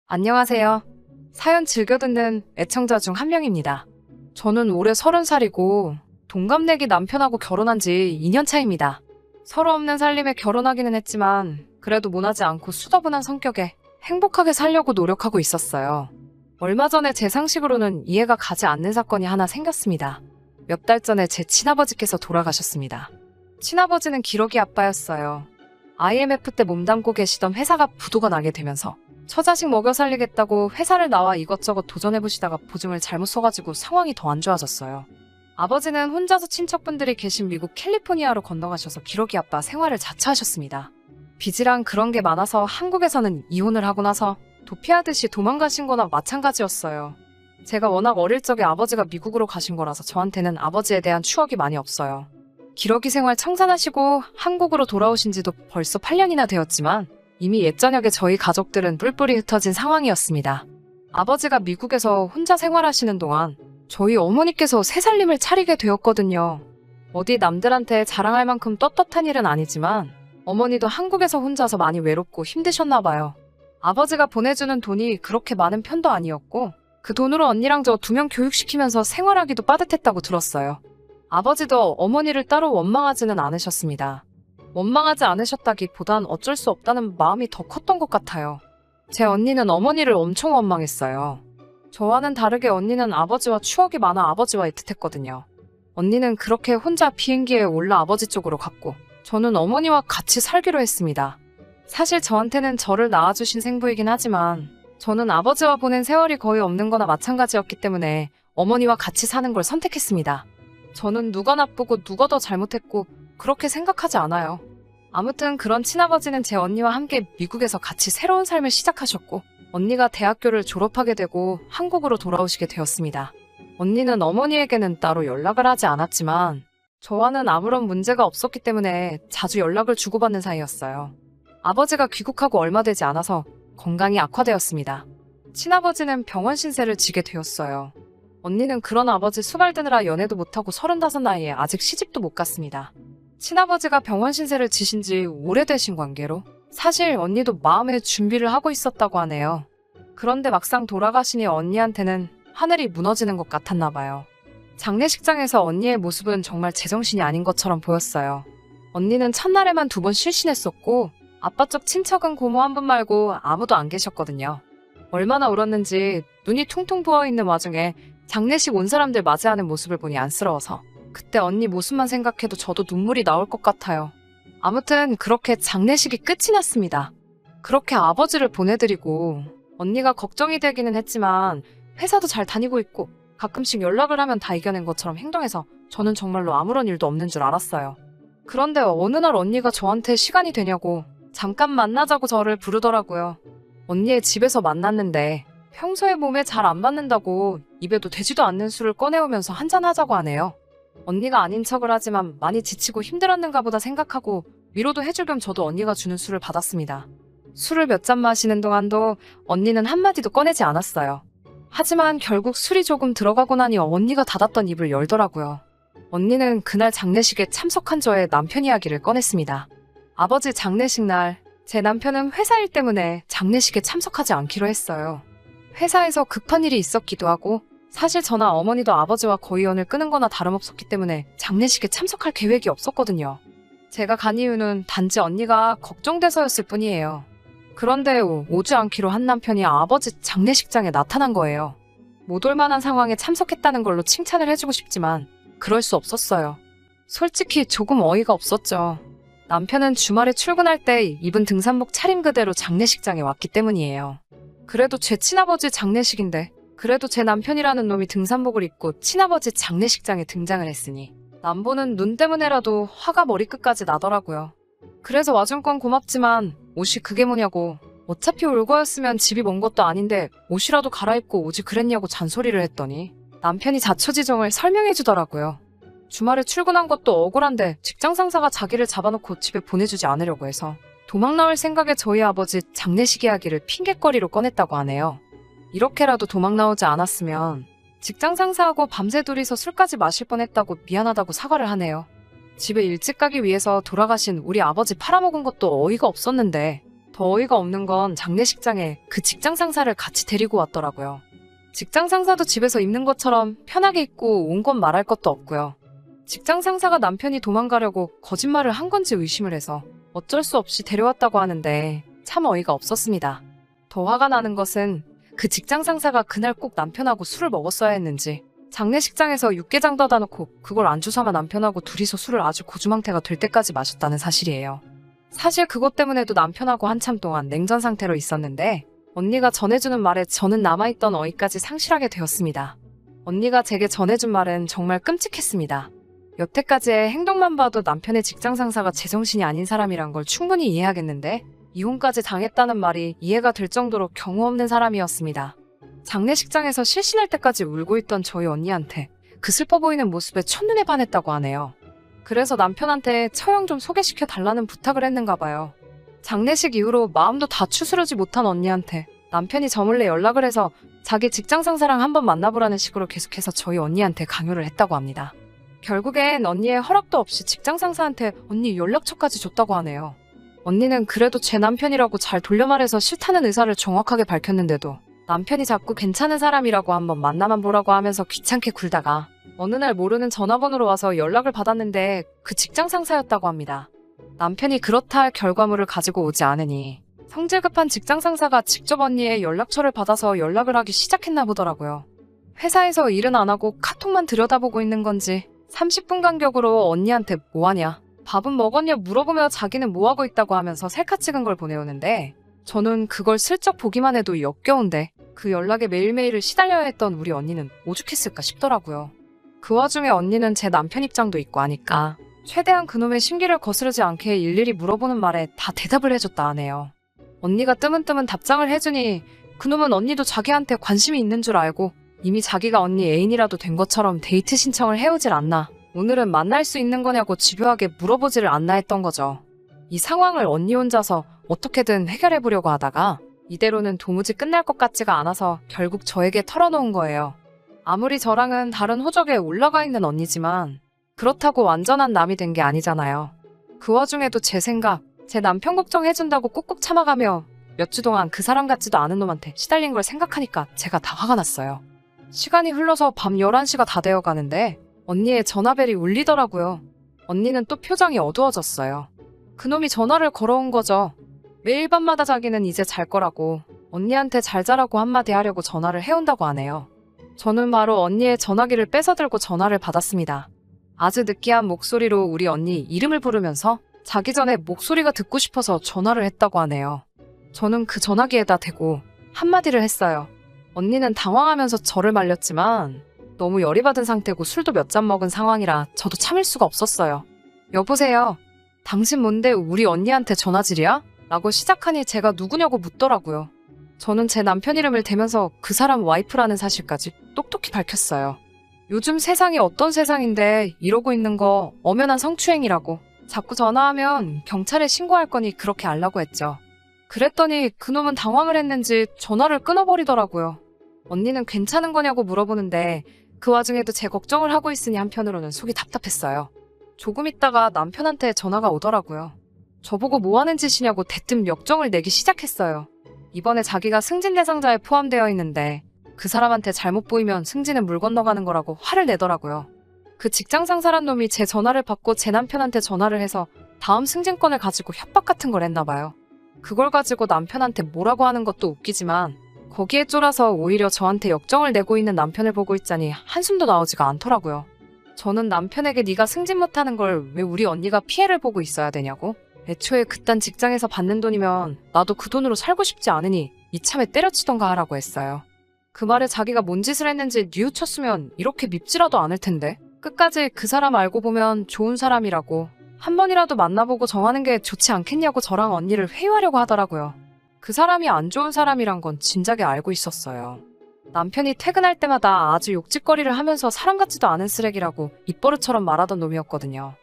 안녕하세요. 사연 즐겨 듣는 애청자 중 한 명입니다. 저는 올해 30살이고 동갑내기 남편하고 결혼한 지 2년 차입니다. 서로 없는 살림에 결혼하기는 했지만 그래도 모나지 않고 수더분한 성격에 행복하게 살려고 노력하고 있었어요. 얼마 전에 제 상식으로는 이해가 가지 않는 사건이 하나 생겼습니다. 몇 달 전에 제 친아버지께서 돌아가셨습니다. 친아버지는 기러기 아빠였어요. IMF 때 몸담고 계시던 회사가 부도가 나게 되면서 처자식 먹여 살리겠다고 회사를 나와 이것저것 도전해보시다가 보증을 잘못 써가지고 상황이 더 안 좋아졌어요. 아버지는 혼자서 친척분들이 계신 미국 캘리포니아로 건너가셔서 기러기 아빠 생활을 자처하셨습니다. 빚이랑 그런 게 많아서 한국에서는 이혼을 하고 나서 도피하듯이 도망가신 거나 마찬가지였어요. 제가 워낙 어릴 적에 아버지가 미국으로 가신 거라서 저한테는 아버지에 대한 추억이 많이 없어요. 기러기 생활 청산하시고 한국으로 돌아오신 지도 벌써 8년이나 되었지만 이미 옛저녁에 저희 가족들은 뿔뿔이 흩어진 상황이었습니다. 아버지가 미국에서 혼자 생활하시는 동안 저희 어머니께서 새 살림을 차리게 되었거든요. 어디 남들한테 자랑할 만큼 떳떳한 일은 아니지만 어머니도 한국에서 혼자서 많이 외롭고 힘드셨나 봐요. 아버지가 보내주는 돈이 그렇게 많은 편도 아니었고 그 돈으로 언니랑 저 2명 교육시키면서 생활하기도 빠듯했다고 들었어요. 아버지도 어머니를 따로 원망하지는 않으셨습니다. 원망하지 않으셨다기보단 어쩔 수 없다는 마음이 더 컸던 것 같아요. 제 언니는 어머니를 엄청 원망했어요. 저와는 다르게 언니는 아버지와 추억이 많아 아버지와 애틋했거든요. 언니는 그렇게 혼자 비행기에 올라 아버지 쪽으로 갔고 저는 어머니와 같이 살기로 했습니다. 사실 저한테는 저를 낳아주신 생부이긴 하지만 저는 아버지와 보낸 세월이 거의 없는 거나 마찬가지였기 때문에 어머니와 같이 사는 걸 선택했습니다. 저는 누가 나쁘고 누가 더 잘못했고 그렇게 생각하지 않아요. 아무튼 그런 친아버지는 제 언니와 함께 미국에서 같이 새로운 삶을 시작하셨고 언니가 대학교를 졸업하게 되고 한국으로 돌아오시게 되었습니다. 언니는 어머니에게는 따로 연락을 하지 않았지만 저와는 아무런 문제가 없었기 때문에 자주 연락을 주고받는 사이였어요. 아버지가 귀국하고 얼마 되지 않아서 건강이 악화되었습니다. 친아버지는 병원 신세를 지게 되었어요. 언니는 그런 아버지 수발드느라 연애도 못하고 35 나이에 아직 시집도 못 갔습니다. 친아버지가 병원 신세를 지신 지 오래되신 관계로 사실 언니도 마음의 준비를 하고 있었다고 하네요. 그런데 막상 돌아가시니 언니한테는 하늘이 무너지는 것 같았나 봐요. 장례식장에서 언니의 모습은 정말 제정신이 아닌 것처럼 보였어요. 언니는 첫날에만 2번 실신했었고 아빠 쪽 친척은 고모 한 분 말고 아무도 안 계셨거든요. 얼마나 울었는지 눈이 퉁퉁 부어있는 와중에 장례식 온 사람들 맞이하는 모습을 보니 안쓰러워서 그때 언니 모습만 생각해도 저도 눈물이 나올 것 같아요. 아무튼 그렇게 장례식이 끝이 났습니다. 그렇게 아버지를 보내드리고 언니가 걱정이 되기는 했지만 회사도 잘 다니고 있고 가끔씩 연락을 하면 다 이겨낸 것처럼 행동해서 저는 정말로 아무런 일도 없는 줄 알았어요. 그런데 어느 날 언니가 저한테 시간이 되냐고 잠깐 만나자고 저를 부르더라고요. 언니의 집에서 만났는데 평소에 몸에 잘 안 받는다고 입에도 되지도 않는 술을 꺼내오면서 한잔하자고 하네요. 언니가 아닌 척을 하지만 많이 지치고 힘들었는가 보다 생각하고 위로도 해줄 겸 저도 언니가 주는 술을 받았습니다. 술을 몇 잔 마시는 동안도 언니는 한마디도 꺼내지 않았어요. 하지만 결국 술이 조금 들어가고 나니 언니가 닫았던 입을 열더라고요. 언니는 그날 장례식에 참석한 저의 남편 이야기를 꺼냈습니다. 아버지 장례식 날 제 남편은 회사 일 때문에 장례식에 참석하지 않기로 했어요. 회사에서 급한 일이 있었기도 하고 사실 저나 어머니도 아버지와 거의 연을 끊은 거나 다름없었기 때문에 장례식에 참석할 계획이 없었거든요. 제가 간 이유는 단지 언니가 걱정돼서였을 뿐이에요. 그런데 오지 않기로 한 남편이 아버지 장례식장에 나타난 거예요. 못 올 만한 상황에 참석했다는 걸로 칭찬을 해주고 싶지만 그럴 수 없었어요. 솔직히 조금 어이가 없었죠. 남편은 주말에 출근할 때 입은 등산복 차림 그대로 장례식장에 왔기 때문이에요. 그래도 제 친아버지 장례식인데 그래도 제 남편이라는 놈이 등산복을 입고 친아버지 장례식장에 등장을 했으니 남보는 눈 때문에라도 화가 머리끝까지 나더라고요. 그래서 와준 건 고맙지만 옷이 그게 뭐냐고 어차피 올 거였으면 집이 먼 것도 아닌데 옷이라도 갈아입고 오지 그랬냐고 잔소리를 했더니 남편이 자초지종을 설명해 주더라고요. 주말에 출근한 것도 억울한데 직장 상사가 자기를 잡아놓고 집에 보내주지 않으려고 해서 도망 나올 생각에 저희 아버지 장례식 이야기를 핑곗거리로 꺼냈다고 하네요. 이렇게라도 도망 나오지 않았으면 직장 상사하고 밤새 둘이서 술까지 마실 뻔했다고 미안하다고 사과를 하네요. 집에 일찍 가기 위해서 돌아가신 우리 아버지 팔아먹은 것도 어이가 없었는데 더 어이가 없는 건 장례식장에 그 직장 상사를 같이 데리고 왔더라고요. 직장 상사도 집에서 입는 것처럼 편하게 입고 온 건 말할 것도 없고요. 직장 상사가 남편이 도망가려고 거짓말을 한 건지 의심을 해서 어쩔 수 없이 데려왔다고 하는데 참 어이가 없었습니다. 더 화가 나는 것은 그 직장 상사가 그날 꼭 남편하고 술을 먹었어야 했는지 장례식장에서 육개장 떠다 놓고 그걸 안주 삼아 남편하고 둘이서 술을 아주 고주망태가 될 때까지 마셨다는 사실이에요. 사실 그것 때문에도 남편하고 한참 동안 냉전 상태로 있었는데 언니가 전해주는 말에 저는 남아있던 어이까지 상실하게 되었습니다. 언니가 제게 전해준 말은 정말 끔찍했습니다. 여태까지의 행동만 봐도 남편의 직장 상사가 제정신이 아닌 사람이란 걸 충분히 이해하겠는데 이혼까지 당했다는 말이 이해가 될 정도로 경우 없는 사람이었습니다. 장례식장에서 실신할 때까지 울고 있던 저희 언니한테 그 슬퍼 보이는 모습에 첫눈에 반했다고 하네요. 그래서 남편한테 처형 좀 소개시켜 달라는 부탁을 했는가 봐요. 장례식 이후로 마음도 다 추스르지 못한 언니한테 남편이 저 몰래 연락을 해서 자기 직장 상사랑 한번 만나보라는 식으로 계속해서 저희 언니한테 강요를 했다고 합니다. 결국엔 언니의 허락도 없이 직장 상사한테 언니 연락처까지 줬다고 하네요. 언니는 그래도 제 남편이라고 잘 돌려 말해서 싫다는 의사를 정확하게 밝혔는데도 남편이 자꾸 괜찮은 사람이라고 한번 만나만 보라고 하면서 귀찮게 굴다가 어느 날 모르는 전화번호로 와서 연락을 받았는데 그 직장 상사였다고 합니다. 남편이 그렇다 할 결과물을 가지고 오지 않으니 성질 급한 직장 상사가 직접 언니의 연락처를 받아서 연락을 하기 시작했나 보더라고요. 회사에서 일은 안 하고 카톡만 들여다보고 있는 건지 30분 간격으로 언니한테 뭐하냐, 밥은 먹었냐 물어보며 자기는 뭐하고 있다고 하면서 셀카 찍은 걸 보내오는데 저는 그걸 슬쩍 보기만 해도 역겨운데 그 연락에 매일매일을 시달려야 했던 우리 언니는 오죽했을까 싶더라고요. 그 와중에 언니는 제 남편 입장도 있고 하니까 최대한 그놈의 심기를 거스르지 않게 일일이 물어보는 말에 다 대답을 해줬다 하네요. 언니가 뜨문뜨문 답장을 해주니 그놈은 언니도 자기한테 관심이 있는 줄 알고 이미 자기가 언니 애인이라도 된 것처럼 데이트 신청을 해오질 않나, 오늘은 만날 수 있는 거냐고 집요하게 물어보지를 않나 했던 거죠. 이 상황을 언니 혼자서 어떻게든 해결해보려고 하다가 이대로는 도무지 끝날 것 같지가 않아서 결국 저에게 털어놓은 거예요. 아무리 저랑은 다른 호적에 올라가 있는 언니지만 그렇다고 완전한 남이 된 게 아니잖아요. 그 와중에도 제 생각, 제 남편 걱정해준다고 꾹꾹 참아가며 몇 주 동안 그 사람 같지도 않은 놈한테 시달린 걸 생각하니까 제가 다 화가 났어요. 시간이 흘러서 밤 11시가 다 되어가는데 언니의 전화벨이 울리더라고요. 언니는 또 표정이 어두워졌어요. 그놈이 전화를 걸어온 거죠. 매일 밤마다 자기는 이제 잘 거라고 언니한테 잘 자라고 한마디 하려고 전화를 해온다고 하네요. 저는 바로 언니의 전화기를 뺏어들고 전화를 받았습니다. 아주 느끼한 목소리로 우리 언니 이름을 부르면서 자기 전에 목소리가 듣고 싶어서 전화를 했다고 하네요. 저는 그 전화기에다 대고 한마디를 했어요. 언니는 당황하면서 저를 말렸지만 너무 열이 받은 상태고 술도 몇 잔 먹은 상황이라 저도 참을 수가 없었어요. 여보세요. 당신 뭔데 우리 언니한테 전화질이야? 라고 시작하니 제가 누구냐고 묻더라고요. 저는 제 남편 이름을 대면서 그 사람 와이프라는 사실까지 똑똑히 밝혔어요. 요즘 세상이 어떤 세상인데 이러고 있는 거 엄연한 성추행이라고. 자꾸 전화하면 경찰에 신고할 거니 그렇게 알라고 했죠. 그랬더니 그놈은 당황을 했는지 전화를 끊어버리더라고요. 언니는 괜찮은 거냐고 물어보는데 그 와중에도 제 걱정을 하고 있으니 한편으로는 속이 답답했어요. 조금 있다가 남편한테 전화가 오더라고요. 저보고 뭐 하는 짓이냐고 대뜸 역정을 내기 시작했어요. 이번에 자기가 승진 대상자에 포함되어 있는데 그 사람한테 잘못 보이면 승진은 물 건너가는 거라고 화를 내더라고요. 그 직장 상사란 놈이 제 전화를 받고 제 남편한테 전화를 해서 다음 승진권을 가지고 협박 같은 걸 했나 봐요. 그걸 가지고 남편한테 뭐라고 하는 것도 웃기지만 거기에 쫄아서 오히려 저한테 역정을 내고 있는 남편을 보고 있자니 한숨도 나오지가 않더라고요. 저는 남편에게 네가 승진 못하는 걸 왜 우리 언니가 피해를 보고 있어야 되냐고? 애초에 그딴 직장에서 받는 돈이면 나도 그 돈으로 살고 싶지 않으니 이참에 때려치던가 하라고 했어요. 그 말에 자기가 뭔 짓을 했는지 뉘우쳤으면 이렇게 밉지라도 않을 텐데. 끝까지 그 사람 알고 보면 좋은 사람이라고 한 번이라도 만나보고 정하는 게 좋지 않겠냐고 저랑 언니를 회유하려고 하더라고요. 그 사람이 안 좋은 사람이란 건 진작에 알고 있었어요. 남편이 퇴근할 때마다 아주 욕짓거리를 하면서 사람 같지도 않은 쓰레기라고 입버릇처럼 말하던 놈이었거든요.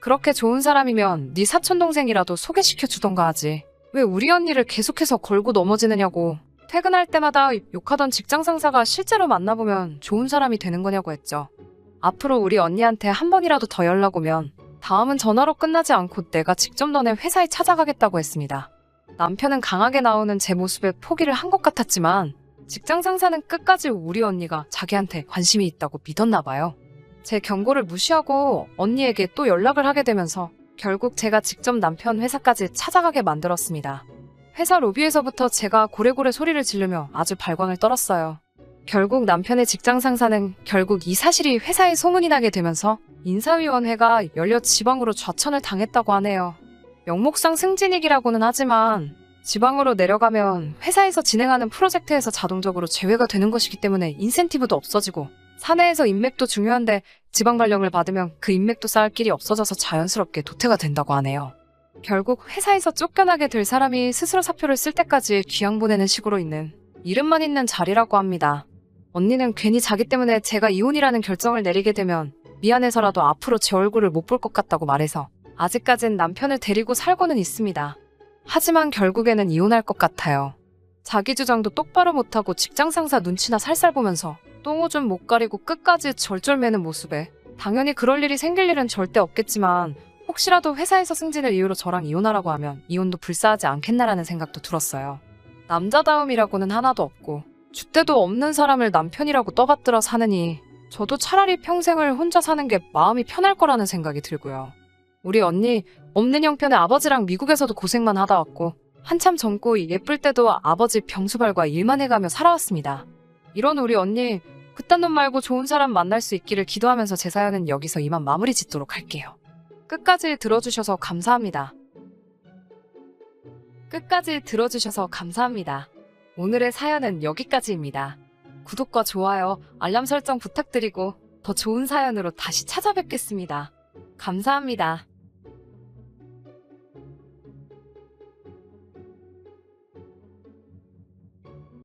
그렇게 좋은 사람이면 네 사촌동생이라도 소개시켜 주던가 하지. 왜 우리 언니를 계속해서 걸고 넘어지느냐고. 퇴근할 때마다 욕하던 직장 상사가 실제로 만나보면 좋은 사람이 되는 거냐고 했죠. 앞으로 우리 언니한테 한 번이라도 더 연락 오면 다음은 전화로 끝나지 않고 내가 직접 너네 회사에 찾아가겠다고 했습니다. 남편은 강하게 나오는 제 모습에 포기를 한 것 같았지만 직장 상사는 끝까지 우리 언니가 자기한테 관심이 있다고 믿었나 봐요. 제 경고를 무시하고 언니에게 또 연락을 하게 되면서 결국 제가 직접 남편 회사까지 찾아가게 만들었습니다. 회사 로비에서부터 제가 고래고래 소리를 지르며 아주 발광을 떨었어요. 결국 남편의 직장 상사는 결국 이 사실이 회사에 소문이 나게 되면서 인사위원회가 열려 지방으로 좌천을 당했다고 하네요. 명목상 승진이기라고는 하지만 지방으로 내려가면 회사에서 진행하는 프로젝트에서 자동적으로 제외가 되는 것이기 때문에 인센티브도 없어지고 사내에서 인맥도 중요한데 지방 발령을 받으면 그 인맥도 쌓을 길이 없어져서 자연스럽게 도태가 된다고 하네요. 결국 회사에서 쫓겨나게 될 사람이 스스로 사표를 쓸 때까지 귀양 보내는 식으로 있는 이름만 있는 자리라고 합니다. 언니는 괜히 자기 때문에 제가 이혼이라는 결정을 내리게 되면 미안해서라도 앞으로 제 얼굴을 못 볼 것 같다고 말해서 아직까진 남편을 데리고 살고는 있습니다. 하지만 결국에는 이혼할 것 같아요. 자기 주장도 똑바로 못하고 직장 상사 눈치나 살살 보면서 똥오줌 못 가리고 끝까지 절절매는 모습에 당연히 그럴 일이 생길 일은 절대 없겠지만 혹시라도 회사에서 승진을 이유로 저랑 이혼하라고 하면 이혼도 불사하지 않겠나라는 생각도 들었어요. 남자다움이라고는 하나도 없고 줏대도 없는 사람을 남편이라고 떠받들어 사느니 저도 차라리 평생을 혼자 사는 게 마음이 편할 거라는 생각이 들고요. 우리 언니 없는 형편의 아버지랑 미국에서도 고생만 하다 왔고 한참 젊고 예쁠 때도 아버지 병수발과 일만 해가며 살아왔습니다. 이런 우리 언니 그딴 놈 말고 좋은 사람 만날 수 있기를 기도하면서 제 사연은 여기서 이만 마무리 짓도록 할게요. 끝까지 들어주셔서 감사합니다. 끝까지 들어주셔서 감사합니다. 오늘의 사연은 여기까지입니다. 구독과 좋아요, 알람 설정 부탁드리고 더 좋은 사연으로 다시 찾아뵙겠습니다. 감사합니다.